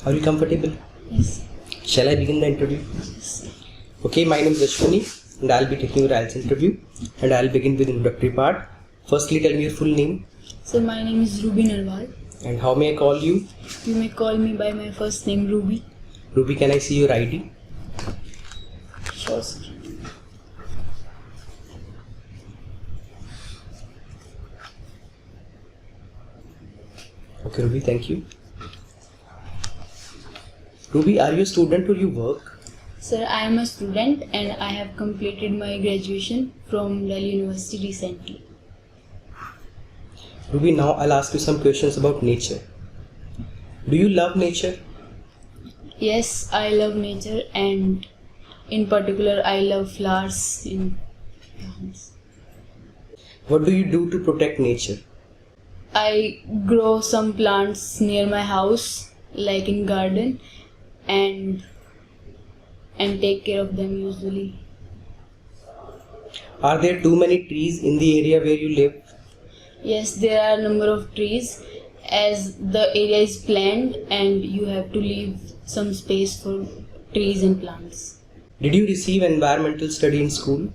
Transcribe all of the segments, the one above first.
Are you comfortable? Yes. Shall I begin the interview? Yes. Okay, my name is Ashwini and I'll be taking your IELTS interview, and I'll begin with the introductory part. Firstly, tell me your full name. So my name is Ruby Narwal. And how may I call you? You may call me by my first name Ruby. Ruby, can I see your ID? Sure, sir. Okay, Ruby, thank you. Ruby, are you a student or you work? Sir, I am a student and I have completed my graduation from Delhi University recently. Ruby, now I'll ask you some questions about nature. Do you love nature? Yes, I love nature, and in particular I love flowers in plants. What do you do to protect nature? I grow some plants near my house, like in garden, and take care of them usually. Are there too many trees in the area where you live? Yes, there are a number of trees, as the area is planned and you have to leave some space for trees and plants. Did you receive environmental study in school?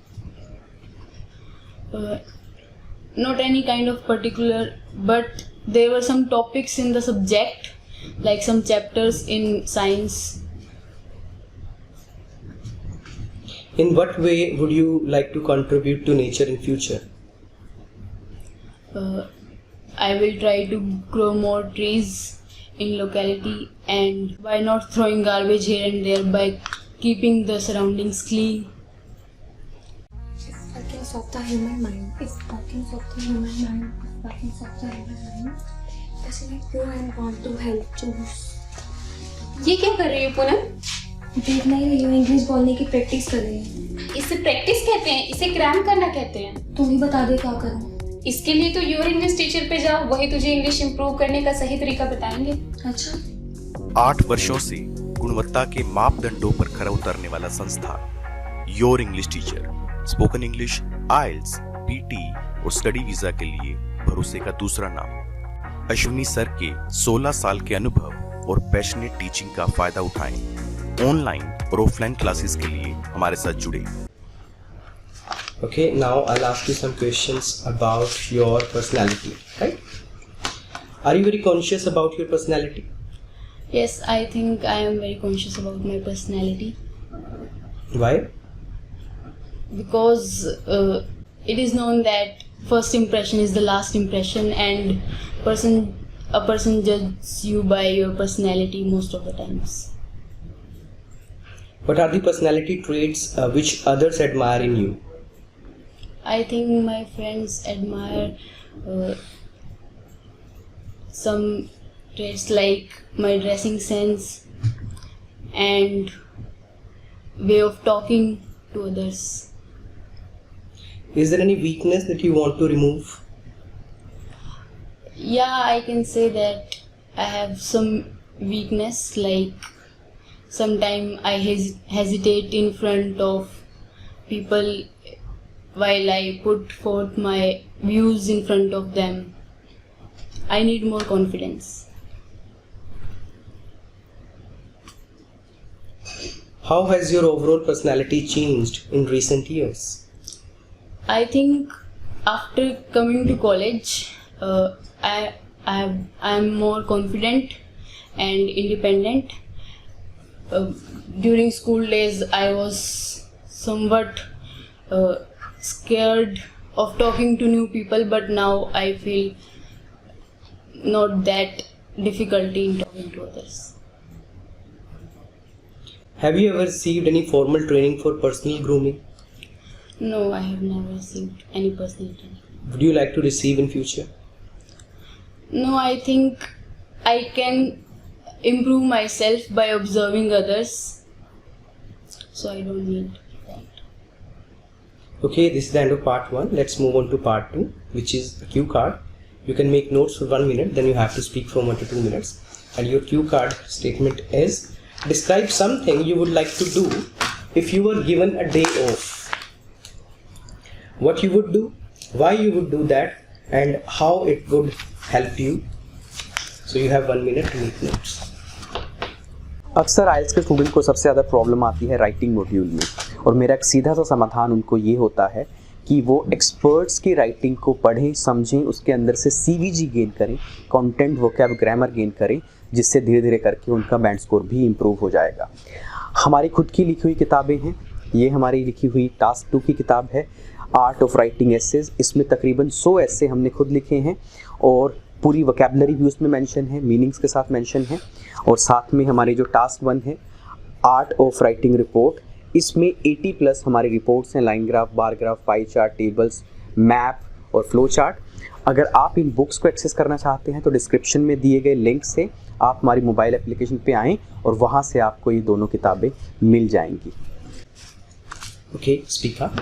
Not any kind of particular, but there were some topics in the subject, like some chapters in science. In what way would you like to contribute to nature in future? I will try to grow more trees in locality, and by not throwing garbage here and there, by keeping the surroundings clean. If workings of the human mind, if workings of the human mind, if workings of the human mind, doesn't it go and want to help choose? ये क्या कर रही हो पूनम? देखना ही रही हूँ, English बोलने की प्रैक्टिस कर रही हूँ। इसे प्रैक्टिस कहते हैं, इसे क्रैम करना कहते हैं। तुम ही बता दे क्या करूँ। इसके लिए तो योर इंग्लिश टीचर पे जाओ, वही तुझे इंग्लिश इंप्रूव करने का सही तरीका बताएंगे। अच्छा। 8 वर्षों से गुणवत्ता के मापदंडों पर खरा उतरने वाला संस्थान your English teacher spoken English, IELTS, PTE और स्टडी वीजा के लिए भरोसे का दूसरा नाम। अश्विनी सर के 16 साल के अनुभव और पैशनेट टीचिंग का फायदा उठाएं। ऑनलाइन और ऑफलाइन क्लासेस के लिए हमारे साथ जुड़े। Okay, now I'll ask you some questions about your personality, right? Are you very conscious about your personality? Yes, I think I am very conscious about my personality, Why? because it is known that first impression is the last impression, and a person judges you by your personality most of the times. What are the personality traits which others admire in you? I think my friends admire some traits like my dressing sense and way of talking to others. Is there any weakness that you want to remove? Yeah, I can say that I have some weakness, like sometimes I hesitate in front of people while I put forth my views in front of them. I need more confidence. How has your overall personality changed in recent years? I think after coming to college, I am more confident and independent. During school days, I was somewhat scared of talking to new people, but now I feel not that difficulty in talking to others. Have you ever received any formal training for personal grooming? No, I have never received any personal training. Would you like to receive in future? No, I think I can improve myself by observing others, so I don't need that. Okay, this is the end of part 1. Let's move on to part 2, which is a cue card. You can make notes for 1 minute, then you have to speak for 1 to 2 minutes. And your cue card statement is: describe something you would like to do if you were given a day off. What you would do, why you would do that, and how it would help you. So you have 1 minute to make notes. अक्सर आइल्स के student को सबसे ज़्यादा problem आती है writing module में, और मेरा एक सीधा सा समाधान उनको ये होता है कि वो एक्सपर्ट्स की राइटिंग को पढ़ें, समझें, उसके अंदर से सीवीजी गेन करें, कंटेंट, वोकैब, ग्रामर गेन करें, जिससे धीरे धीरे करके उनका बैंड स्कोर भी इम्प्रूव हो जाएगा। हमारी खुद की लिखी हुई किताबें हैं। ये हमारी लिखी हुई टास्क 2 की किताब है, आर्ट ऑफ राइटिंग एसेज। इसमें तकरीबन 100 ऐसे हमने खुद लिखे हैं और पूरी वोकैबुलरी भी उसमें मेंशन है, मीनिंग्स के साथ मेंशन है। और साथ में हमारी जो टास्क 1 है, आर्ट ऑफ राइटिंग रिपोर्ट, इसमें 80+ हमारी रिपोर्ट्स हैं, line graph, bar graph, pie chart, tables, map और फ्लो चार्ट। अगर आप इन बुक्स को एक्सेस करना चाहते हैं तो डिस्क्रिप्शन में दिए गए लिंक से आप हमारी मोबाइल एप्लीकेशन पे आएँ और वहाँ से आपको ये दोनों किताबें मिल जाएंगी। Okay, speak up.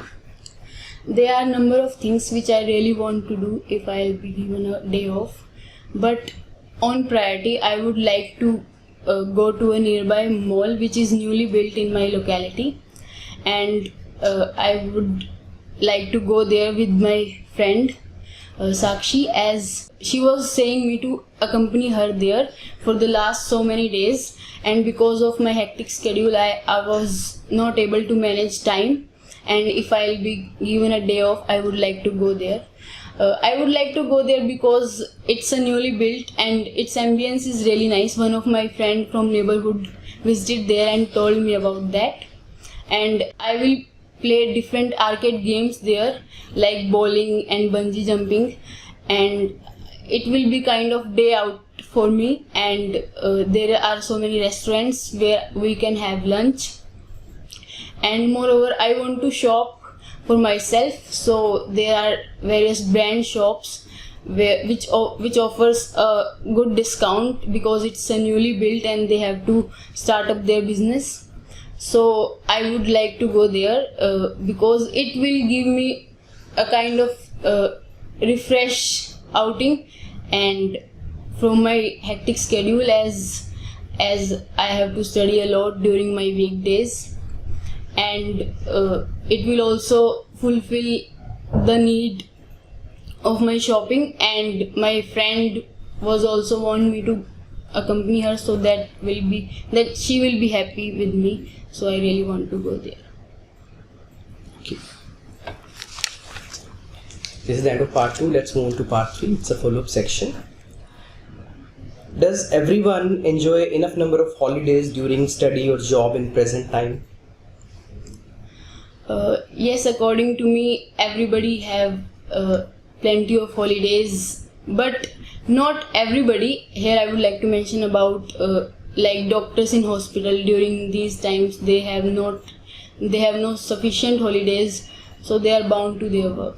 There are a number of things which I really want to do if I'll be given a day off, but on priority I would like to go to a nearby mall which is newly built in my locality, and I would like to go there with my friend Sakshi, as she was saying me to accompany her there for the last so many days, and because of my hectic schedule I was not able to manage time, and if I'll be given a day off I would like to go there. I would like to go there because it's a newly built and its ambience is really nice. One of my friend from neighborhood visited there and told me about that, and I will play different arcade games there like bowling and bungee jumping, and it will be kind of day out for me. And there are so many restaurants where we can have lunch, and moreover I want to shop for myself, so there are various brand shops which offers a good discount because it's a newly built and they have to start up their business. So I would like to go there because it will give me a kind of refresh outing, and from my hectic schedule, as I have to study a lot during my weekdays, and it will also fulfill the need of my shopping, and my friend was also want me to accompany her, so that she will be happy with me, so I really want to go there. Okay. This is the end of part 2. Let's move on to part 3. It's a follow-up section. Does everyone enjoy enough number of holidays during study or job in present time? Yes, according to me everybody have plenty of holidays, but not everybody. Here I would like to mention about like doctors in hospital. During these times they have no sufficient holidays, so they are bound to their work.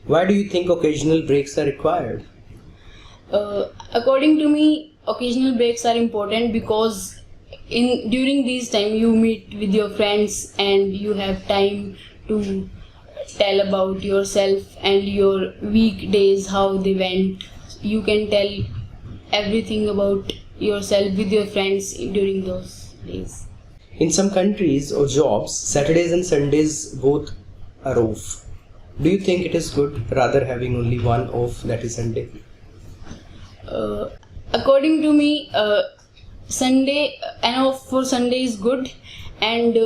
Why do you think occasional breaks are required? According to me, occasional breaks are important because during these time you meet with your friends and you have time to tell about yourself and your weekdays, how they went. You can tell everything about yourself with your friends during those days. In some countries or jobs, Saturdays and Sundays both are off. Do you think it is good rather having only one off, that is Sunday? According to me, an off for Sunday is good, and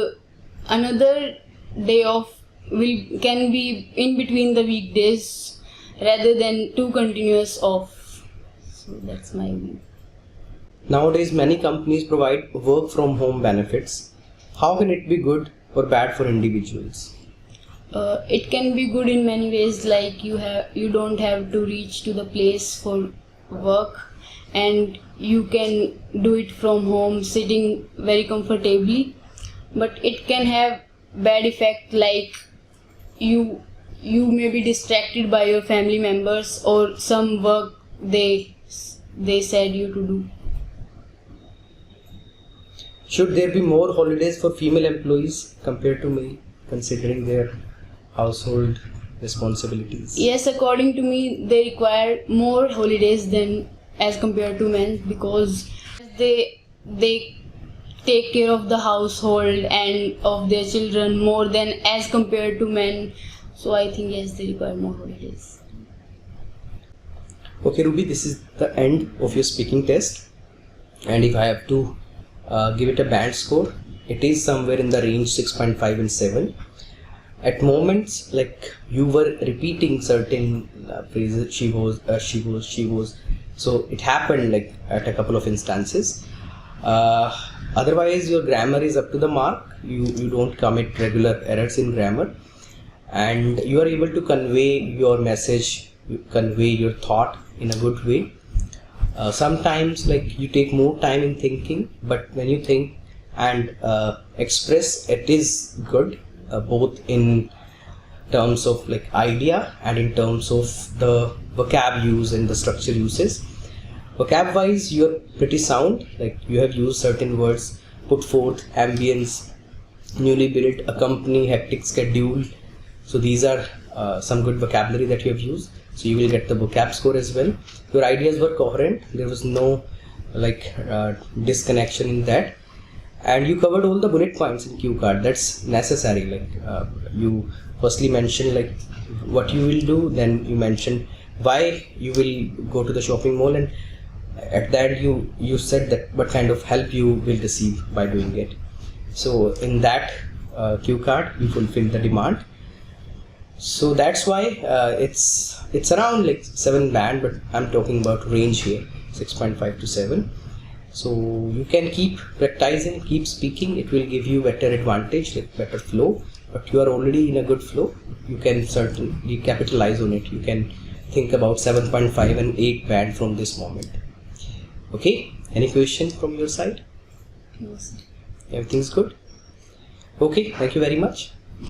another day off can be in between the weekdays rather than 2 continuous off. So that's my view. Nowadays many companies provide work from home benefits. How can it be good or bad for individuals? It can be good in many ways, like you don't have to reach to the place for work, and you can do it from home sitting very comfortably. But it can have bad effect, like you may be distracted by your family members or some work they said you to do. Should there be more holidays for female employees compared to male, considering their household responsibilities? Yes, according to me they require more holidays than as compared to men, because they take care of the household and of their children more than as compared to men. So I think yes, they require more holidays. Okay, Ruby, this is the end of your speaking test, and if I have to give it a band score, it is somewhere in the range 6.5 and 7. At moments, like you were repeating certain phrases, she was, so it happened like at a couple of instances. Otherwise, your grammar is up to the mark. You don't commit regular errors in grammar, and you are able to convey your message, convey your thought in a good way. Sometimes like you take more time in thinking, but when you think and express, it is good, both in terms of like idea and in terms of the vocab use and the structure uses. Vocab wise, you're pretty sound, like you have used certain words: put forth, ambience, newly built, accompany, hectic schedule. So these are some good vocabulary that you have used, so you will get the vocab score as well. Your ideas were coherent, there was no like disconnection in that, and you covered all the bullet points in cue card. That's necessary. Like you firstly mentioned like what you will do, then you mentioned why you will go to the shopping mall, and at that you said that what kind of help you will receive by doing it. So in that cue card you fulfill the demand. So that's why it's around like 7 band, but I'm talking about range here, 6.5 to 7. So you can keep practicing, keep speaking. It will give you better advantage, like better flow. But you are already in a good flow. You can certainly capitalize on it. You can think about 7.5 and 8 band from this moment. Okay, any question from your side? No, sir. Everything's good? Okay, thank you very much.